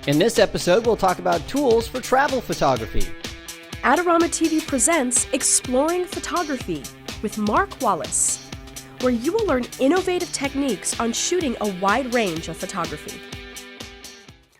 In this episode, we'll talk about tools for travel photography. Adorama TV presents Exploring Photography with Mark Wallace, where you will learn innovative techniques on shooting a wide range of photography.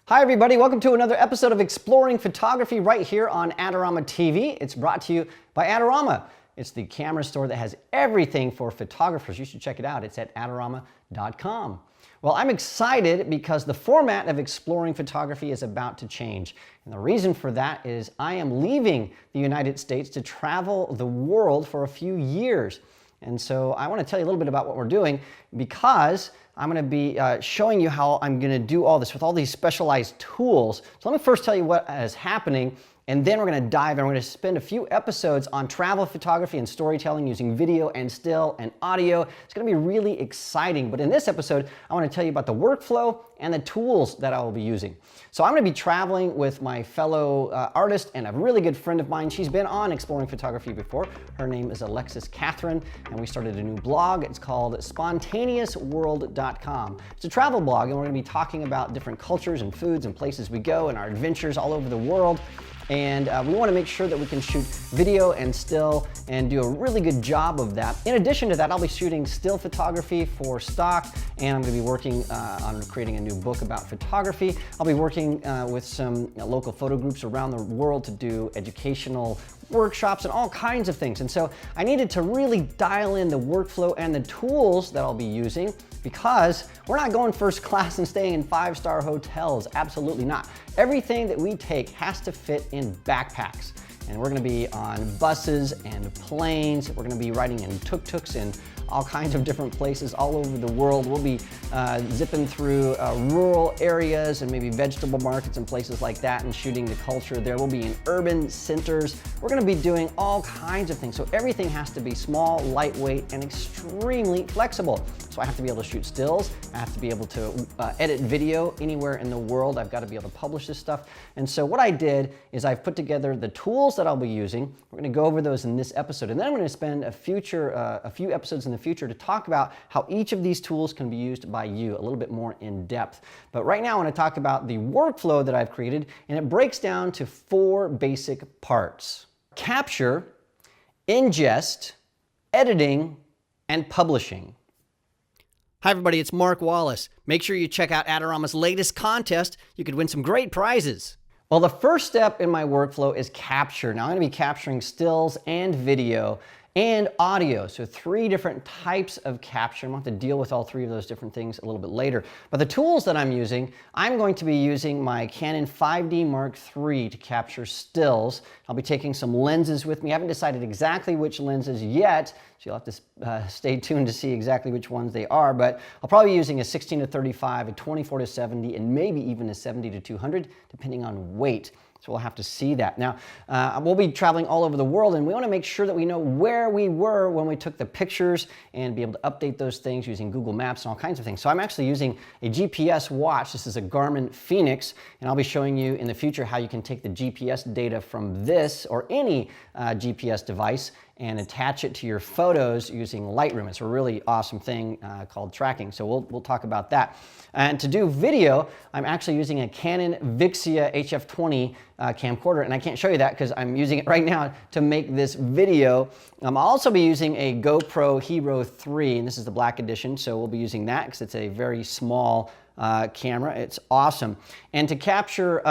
Hi everybody, welcome to another episode of Exploring Photography right here on Adorama TV. It's brought to you by Adorama. It's the camera store that has everything for photographers. You should check it out. It's at adorama.com. Well, I'm excited because the format of Exploring Photography is about to change. And the reason for that is I am leaving the United States to travel the world for a few years. And so I want to tell you a little bit about what we're doing because I'm going to be showing you how I'm going to do all this with all these specialized tools. So let me first tell you what is happening, and then we're going to dive in. We're going to spend a few episodes on travel photography and storytelling using video and still and audio. It's going to be really exciting. But in this episode, I want to tell you about the workflow and the tools that I will be using. So I'm going to be traveling with my fellow artist and a really good friend of mine. She's been on Exploring Photography before. Her name is Alexis Catherine, and we started a new blog. It's called spontaneousworld.com. It's a travel blog, and we're going to be talking about different cultures and foods and places we go and our adventures all over the world. And we want to make sure that we can shoot video and still and do a really good job of that. In addition to that, I'll be shooting still photography for stock, and I'm going to be working on creating a new book about photography. I'll be working with some local photo groups around the world to do educational workshops and all kinds of things. And so I needed to really dial in the workflow and the tools that I'll be using, because we're not going first class and staying in 5-star hotels. Absolutely not. Everything that we take has to fit in backpacks. And we're gonna be on buses and planes. We're gonna be riding in tuk-tuks in all kinds of different places all over the world. We'll be zipping through rural areas and maybe vegetable markets and places like that and shooting the culture there. We'll be in urban centers. We're gonna be doing all kinds of things. So everything has to be small, lightweight, and extremely flexible. So I have to be able to shoot stills. I have to be able to edit video anywhere in the world. I've got to be able to publish this stuff. And so what I did is I've put together the tools that I'll be using. We're going to go over those in this episode. And then I'm going to spend a few episodes in the future to talk about how each of these tools can be used by you a little bit more in depth. But right now I want to talk about the workflow that I've created, and it breaks down to 4 basic parts: capture, ingest, editing, and publishing. Hi everybody, it's Mark Wallace. Make sure you check out Adorama's latest contest. You could win some great prizes. Well, the first step in my workflow is capture. Now I'm going to be capturing stills and video and audio. So 3 different types of capture. I'm going to have to deal with all 3 of those different things a little bit later. But the tools that I'm using, I'm going to be using my Canon 5D Mark III to capture stills. I'll be taking some lenses with me. I haven't decided exactly which lenses yet, so you'll have to stay tuned to see exactly which ones they are, but I'll probably be using a 16-35, a 24-70, and maybe even a 70-200, depending on weight. So we'll have to see that. Now, we'll be traveling all over the world, and we want to make sure that we know where we were when we took the pictures and be able to update those things using Google Maps and all kinds of things. So I'm actually using a GPS watch. This is a Garmin Fenix, and I'll be showing you in the future how you can take the GPS data from this or any GPS device and attach it to your photos using Lightroom. It's a really awesome thing called tracking, so we'll talk about that. And to do video, I'm actually using a Canon Vixia HF20 camcorder, and I can't show you that because I'm using it right now to make this video. I'll also be using a GoPro Hero 3, and this is the black edition, so we'll be using that because it's a very small camera. It's awesome. And to capture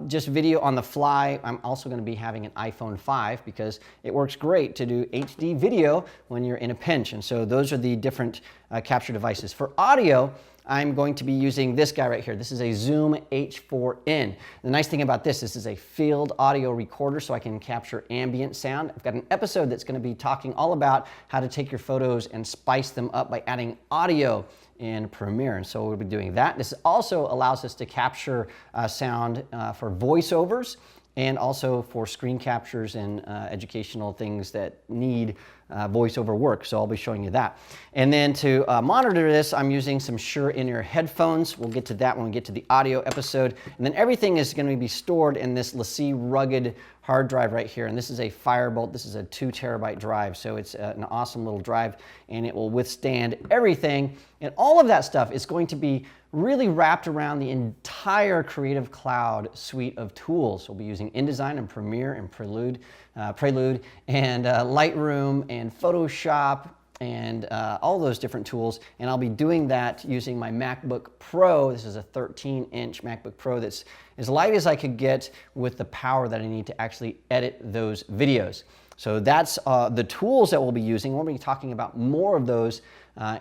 just video on the fly, I'm also going to be having an iPhone 5 because it works great to do HD video when you're in a pinch. And so those are the different capture devices. For audio, I'm going to be using this guy right here. This is a Zoom H4n. The nice thing about this is a field audio recorder, so I can capture ambient sound. I've got an episode that's going to be talking all about how to take your photos and spice them up by adding audio in Premiere, and so we'll be doing that. This also allows us to capture sound for voiceovers and also for screen captures and educational things that need voiceover work. So I'll be showing you that. And then to monitor this, I'm using some Shure in-ear headphones. We'll get to that when we get to the audio episode. And then everything is going to be stored in this LaCie rugged hard drive right here. And this is a Firebolt. This is a 2 terabyte drive. So it's an awesome little drive, and it will withstand everything. And all of that stuff is going to be really wrapped around the entire Creative Cloud suite of tools. We'll be using InDesign and Premiere and Prelude and Lightroom and Photoshop and all those different tools. And I'll be doing that using my MacBook Pro. This is a 13-inch MacBook Pro that's as light as I could get with the power that I need to actually edit those videos. So that's the tools that we'll be using. We'll be talking about more of those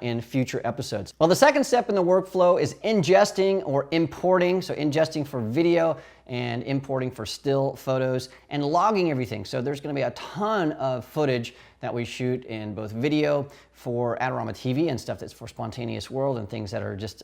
in future episodes. Well, the second step in the workflow is ingesting or importing. So ingesting for video and importing for still photos and logging everything. So there's going to be a ton of footage that we shoot in both video for Adorama TV and stuff that's for Spontaneous World and things that are just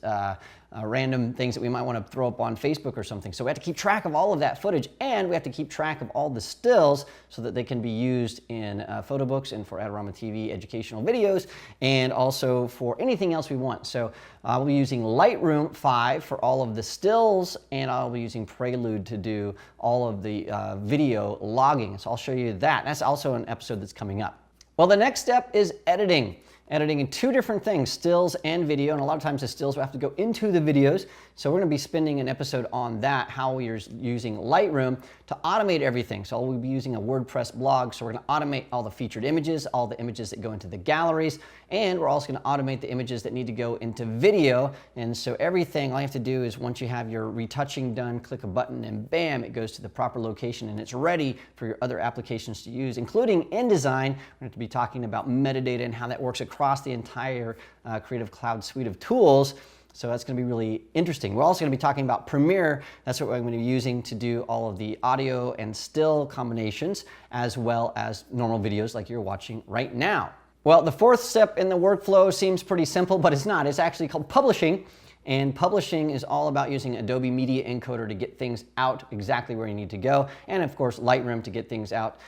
random things that we might want to throw up on Facebook or something. So we have to keep track of all of that footage, and we have to keep track of all the stills so that they can be used in photo books and for Adorama TV educational videos, and also for anything else we want. So I'll be using Lightroom 5 for all of the stills, and I'll be using Prelude to do all of the video logging. So I'll show you that. That's also an episode that's coming up. Well, the next step is editing. Editing in 2 different things, stills and video, and a lot of times the stills will have to go into the videos. So we're going to be spending an episode on that, how we are using Lightroom to automate everything. So we'll be using a WordPress blog, so we're going to automate all the featured images, all the images that go into the galleries, and we're also going to automate the images that need to go into video. And so everything, all you have to do is once you have your retouching done, click a button and bam, it goes to the proper location and it's ready for your other applications to use, including InDesign. We're going to be talking about metadata and how that works across the entire Creative Cloud suite of tools. So that's going to be really interesting. We're also going to be talking about Premiere. That's what we're going to be using to do all of the audio and still combinations, as well as normal videos like you're watching right now. Well, the 4th step in the workflow seems pretty simple, but it's not. It's actually called publishing. And publishing is all about using Adobe Media Encoder to get things out exactly where you need to go. And of course, Lightroom to get things out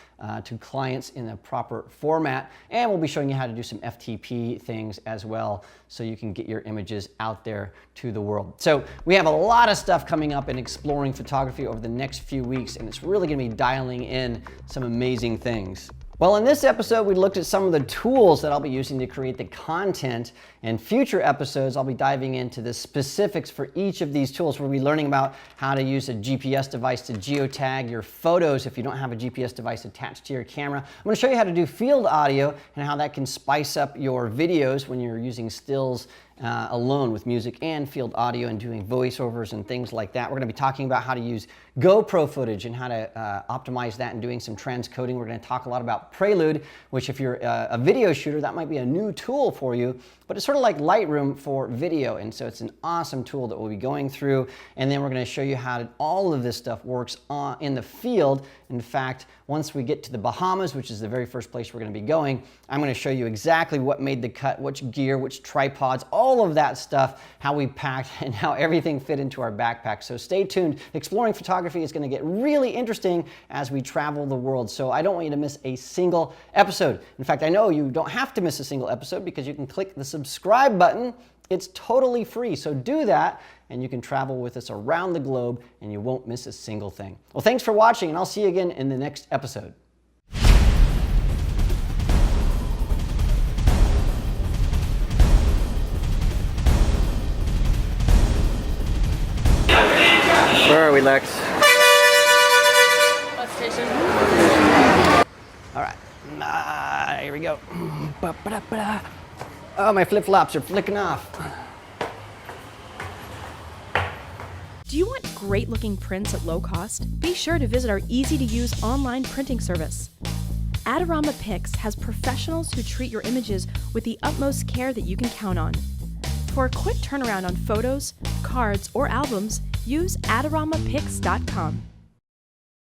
to clients in a proper format. And we'll be showing you how to do some FTP things as well, so you can get your images out there to the world. So we have a lot of stuff coming up in exploring photography over the next few weeks, and it's really going to be dialing in some amazing things. Well, in this episode, we looked at some of the tools that I'll be using to create the content. In future episodes, I'll be diving into the specifics for each of these tools. We'll be learning about how to use a GPS device to geotag your photos if you don't have a GPS device attached to your camera. I'm going to show you how to do field audio and how that can spice up your videos when you're using stills alone with music and field audio and doing voiceovers and things like that. We're going to be talking about how to use GoPro footage and how to optimize that and doing some transcoding. We're going to talk a lot about Prelude, which if you're a video shooter, that might be a new tool for you, but it's sort of like Lightroom for video. And so it's an awesome tool that we'll be going through. And then we're going to show you how all of this stuff works in the field. In fact, once we get to the Bahamas, which is the very first place we're going to be going, I'm going to show you exactly what made the cut, which gear, which tripods, all of that stuff, how we packed and how everything fit into our backpack. So stay tuned. Exploring photography is going to get really interesting as we travel the world. So I don't want you to miss a single episode. In fact, I know you don't have to miss a single episode because you can click the subscribe button. It's totally free. So do that and you can travel with us around the globe and you won't miss a single thing. Well, thanks for watching, and I'll see you again in the next episode. Where are we, Lex? Bus station. All right. Here we go. Oh, my flip-flops are flicking off. Do you want great-looking prints at low cost? Be sure to visit our easy-to-use online printing service. Adorama Pix has professionals who treat your images with the utmost care that you can count on. For a quick turnaround on photos, cards, or albums, use AdoramaPix.com.